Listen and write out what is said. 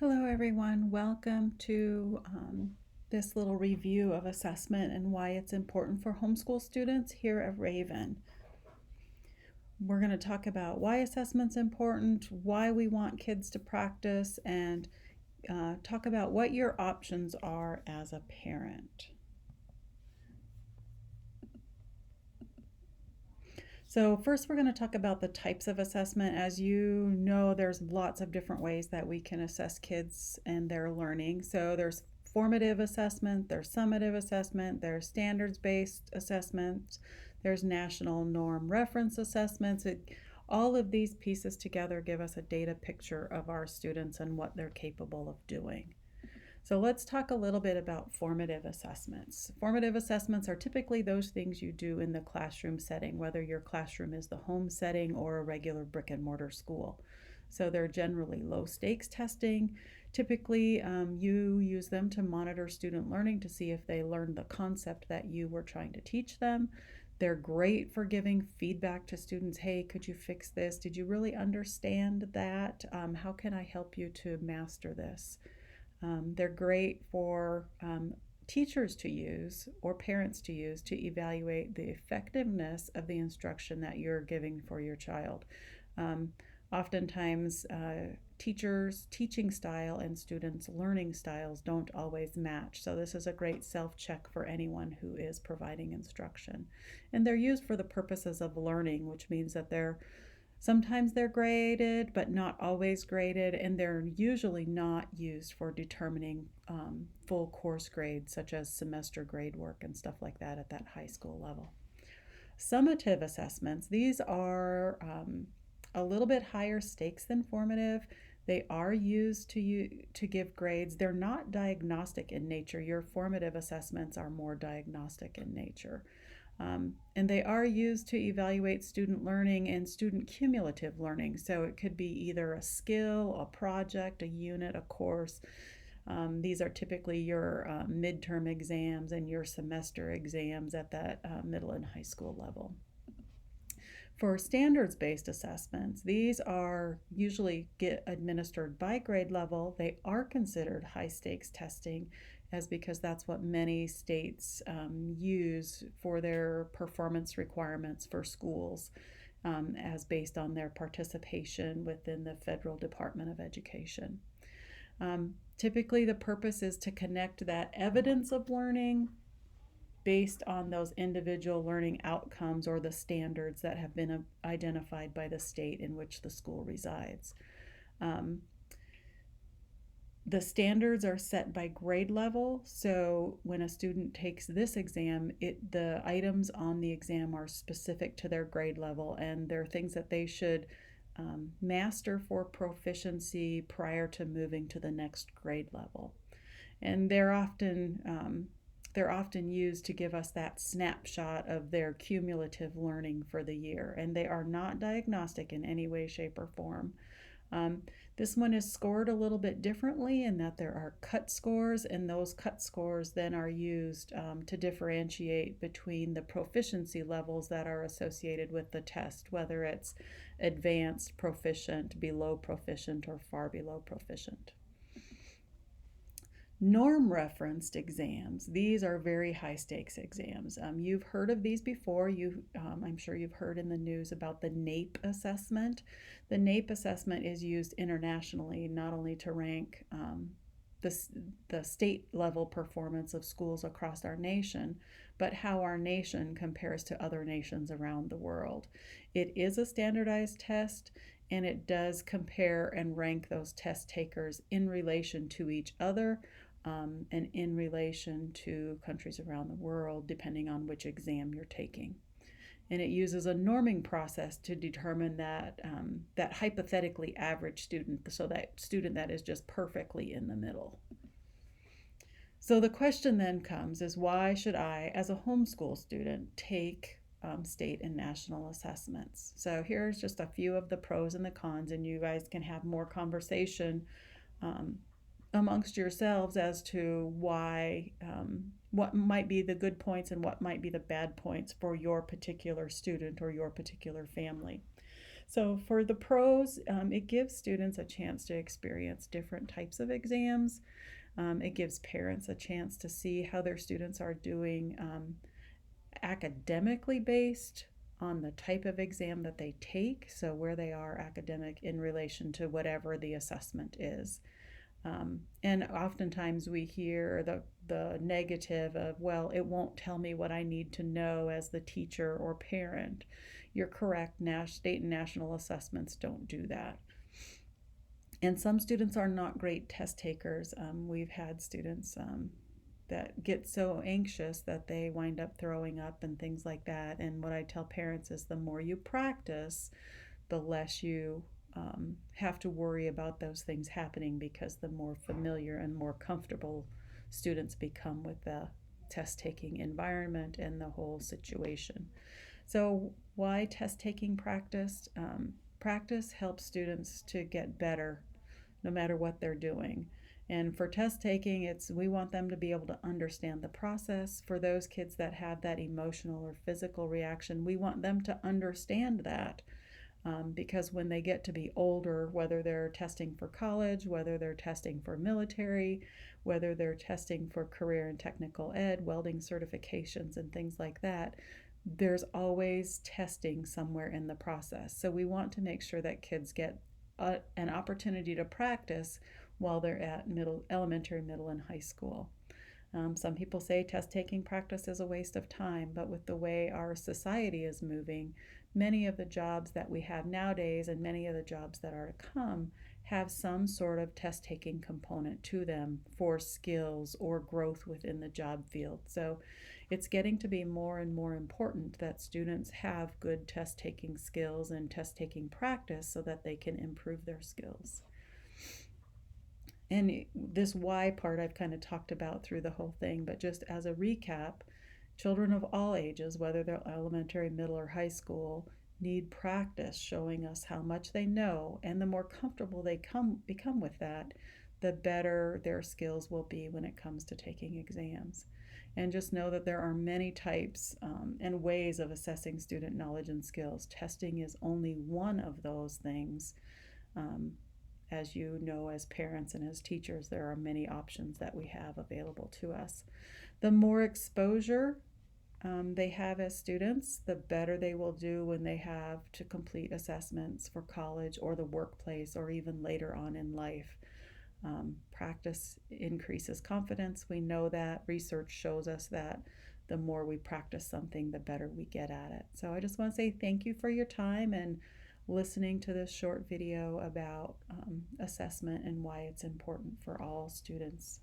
Hello, everyone. Welcome to this little review of assessment and why it's important for homeschool students here at Raven. We're going to talk about why assessment's important, why we want kids to practice, and talk about what your options are as a parent. So first we're going to talk about the types of assessment. As you know, there's lots of different ways that we can assess kids and their learning. So there's formative assessment, there's summative assessment, there's standards-based assessments, there's national norm reference assessments. All of these pieces together give us a data picture of our students and what they're capable of doing. So let's talk a little bit about formative assessments. Formative assessments are typically those things you do in the classroom setting, whether your classroom is the home setting or a regular brick and mortar school. So they're generally low stakes testing. Typically, you use them to monitor student learning to see if they learned the concept that you were trying to teach them. They're great for giving feedback to students. Hey, could you fix this? Did you really understand that? How can I help you to master this? They're great for teachers to use or parents to use to evaluate the effectiveness of the instruction that you're giving for your child. Oftentimes, teachers' teaching style and students' learning styles don't always match. So this is a great self-check for anyone who is providing instruction. And they're used for the purposes of learning, which means that sometimes they're graded, but not always graded, and they're usually not used for determining full course grades, such as semester grade work and stuff like that at that high school level. Summative assessments, these are a little bit higher stakes than formative. They are used to give grades. They're not diagnostic in nature. Your formative assessments are more diagnostic in nature. And they are used to evaluate student learning and student cumulative learning. So it could be either a skill, a project, a unit, a course. These are typically your midterm exams and your semester exams at that middle and high school level. For standards-based assessments, these are usually get administered by grade level. They are considered high-stakes testing because that's what many states use for their performance requirements for schools as based on their participation within the Federal Department of Education. Typically, the purpose is to connect that evidence of learning based on those individual learning outcomes or the standards that have been identified by the state in which the school resides. The standards are set by grade level, so when a student takes this exam, the items on the exam are specific to their grade level, and they're things that they should master for proficiency prior to moving to the next grade level. And they're often used to give us that snapshot of their cumulative learning for the year, and they are not diagnostic in any way, shape, or form. This one is scored a little bit differently in that there are cut scores, and those cut scores then are used to differentiate between the proficiency levels that are associated with the test, whether it's advanced, proficient, below proficient, or far below proficient. Norm referenced exams. These are very high stakes exams. You've heard of these before. I'm sure you've heard in the news about the NAEP assessment. The NAEP assessment is used internationally not only to rank the state level performance of schools across our nation, but how our nation compares to other nations around the world. It is a standardized test, and it does compare and rank those test takers in relation to each other and in relation to countries around the world, depending on which exam you're taking. And it uses a norming process to determine that hypothetically average student, so that student that is just perfectly in the middle. So the question then comes is, why should I, as a homeschool student, take state and national assessments? So here's just a few of the pros and the cons, and you guys can have more conversation amongst yourselves as to why, what might be the good points and what might be the bad points for your particular student or your particular family. So, for the pros, it gives students a chance to experience different types of exams. It gives parents a chance to see how their students are doing academically based on the type of exam that they take, so where they are academic in relation to whatever the assessment is. And oftentimes we hear the negative of, well, it won't tell me what I need to know as the teacher or parent. You're correct, state and national assessments don't do that. And some students are not great test takers. We've had students that get so anxious that they wind up throwing up and things like that. And what I tell parents is the more you practice, the less you have to worry about those things happening, because the more familiar and more comfortable students become with the test taking environment and the whole situation. So, why test taking practice? Practice helps students to get better no matter what they're doing. And for test taking, it's we want them to be able to understand the process. For those kids that have that emotional or physical reaction, we want them to understand that, because when they get to be older, whether they're testing for college, whether they're testing for military, whether they're testing for career and technical ed, welding certifications, and things like that, there's always testing somewhere in the process. So we want to make sure that kids get an opportunity to practice while they're at elementary, middle, and high school. Some people say test taking practice is a waste of time, but with the way our society is moving, many of the jobs that we have nowadays and many of the jobs that are to come have some sort of test taking component to them for skills or growth within the job field. So it's getting to be more and more important that students have good test taking skills and test taking practice so that they can improve their skills. And this why part I've kind of talked about through the whole thing, but just as a recap, children of all ages, whether they're elementary, middle, or high school, need practice showing us how much they know, and the more comfortable they become with that, the better their skills will be when it comes to taking exams. And just know that there are many types and ways of assessing student knowledge and skills. Testing is only one of those things. As you know, as parents and as teachers, there are many options that we have available to us. The more exposure they have as students, the better they will do when they have to complete assessments for college or the workplace or even later on in life. Practice increases confidence. We know that. Research shows us that the more we practice something, the better we get at it. So I just want to say thank you for your time and listening to this short video about assessment and why it's important for all students.